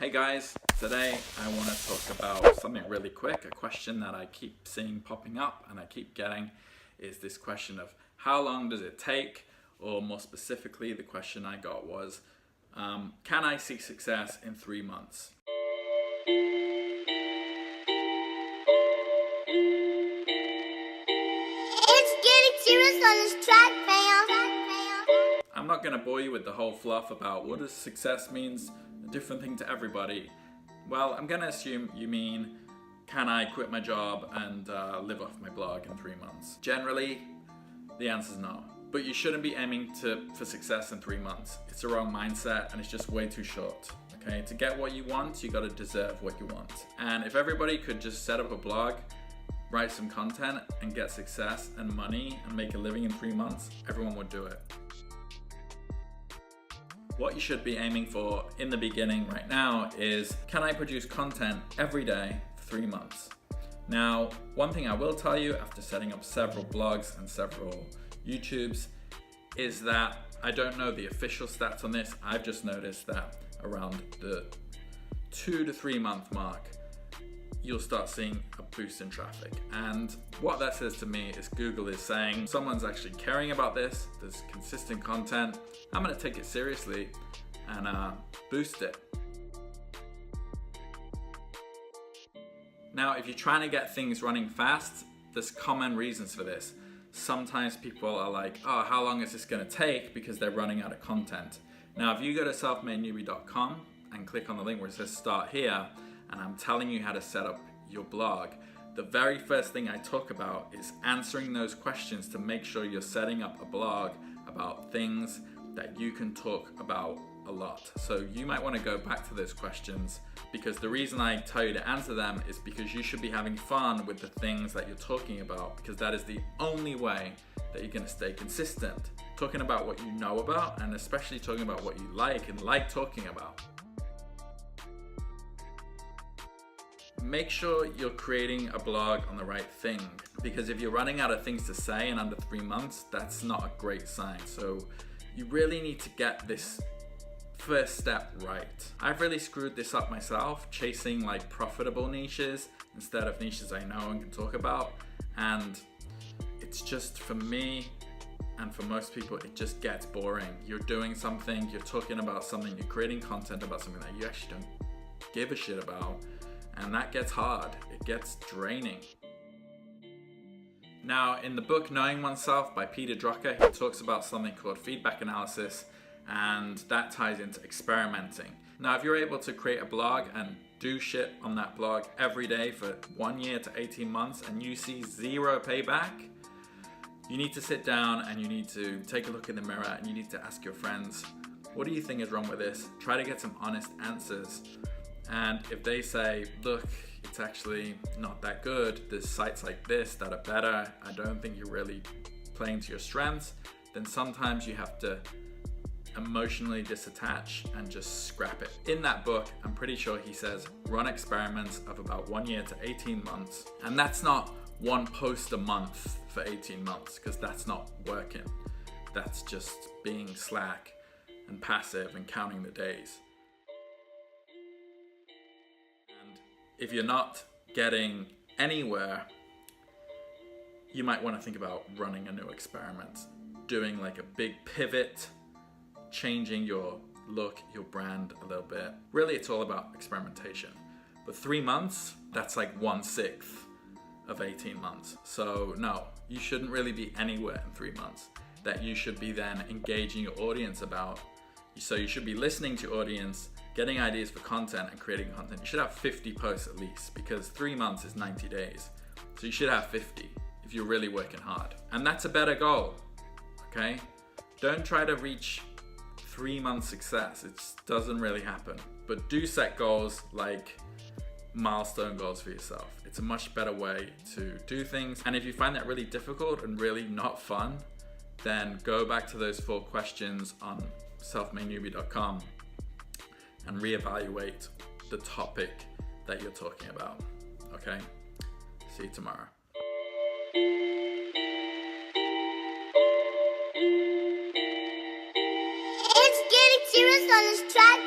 Hey guys, today I want to talk about something really quick. A question that I keep seeing popping up and I keep getting is this question of how long does it take? Or more specifically, the question I got was, can I see success in 3 months? It's getting serious on this track, fam. I'm not going to bore you with the whole fluff about what does success means, a different thing to everybody. Well, I'm going to assume you mean, can I quit my job and live off my blog in 3 months? Generally, the answer is no. But you shouldn't be aiming for success in 3 months. It's the wrong mindset and it's just way too short. Okay, to get what you want, you got to deserve what you want. And if everybody could just set up a blog, write some content and get success and money and make a living in 3 months, everyone would do it. What you should be aiming for in the beginning right now is, can I produce content every day for 3 months? Now, one thing I will tell you after setting up several blogs and several YouTubes is that I don't know the official stats on this. I've just noticed that around the 2 to 3 month mark, you'll start seeing a boost in traffic. And what that says to me is Google is saying someone's actually caring about this, there's consistent content, I'm gonna take it seriously and boost it. Now, if you're trying to get things running fast, there's common reasons for this. Sometimes people are like, oh, how long is this gonna take? Because they're running out of content. Now, if you go to selfmadenewbie.com and click on the link where it says start here, and I'm telling you how to set up your blog, the very first thing I talk about is answering those questions to make sure you're setting up a blog about things that you can talk about a lot. So you might want to go back to those questions, because the reason I tell you to answer them is because you should be having fun with the things that you're talking about, because that is the only way that you're going to stay consistent. Talking about what you know about, and especially talking about what you like and like talking about. Make sure you're creating a blog on the right thing, because if you're running out of things to say in under 3 months, that's not a great sign. So you really need to get this first step right. I've really screwed this up myself, chasing like profitable niches instead of niches I know and can talk about. And it's just, for me and for most people, it just gets boring. You're doing something, you're talking about something, you're creating content about something that you actually don't give a shit about. And that gets hard, it gets draining. Now, in the book Knowing Oneself by Peter Drucker, he talks about something called feedback analysis, and that ties into experimenting. Now, if you're able to create a blog and do shit on that blog every day for 1 year to 18 months and you see zero payback, you need to sit down and you need to take a look in the mirror and you need to ask your friends, what do you think is wrong with this? Try to get some honest answers. And if they say, look, it's actually not that good, there's sites like this that are better, I don't think you're really playing to your strengths, then sometimes you have to emotionally disattach and just scrap it. In that book, I'm pretty sure he says, run experiments of about 1 year to 18 months. And that's not one post a month for 18 months, because that's not working. That's just being slack and passive and counting the days. If you're not getting anywhere, you might want to think about running a new experiment, doing like a big pivot, changing your look, your brand a little bit. Really, it's all about experimentation. But 3 months, that's like 1/6 of 18 months. So no, you shouldn't really be anywhere in 3 months. That you should be then engaging your audience about. So you should be listening to your audience, getting ideas for content and creating content. You should have 50 posts at least, because 3 months is 90 days. So you should have 50 if you're really working hard. And that's a better goal, okay? Don't try to reach 3 month success. It just doesn't really happen. But do set goals like milestone goals for yourself. It's a much better way to do things. And if you find that really difficult and really not fun, then go back to those 4 questions on selfmadenewbie.com and reevaluate the topic that you're talking about. Okay? See you tomorrow. It's getting serious on this track.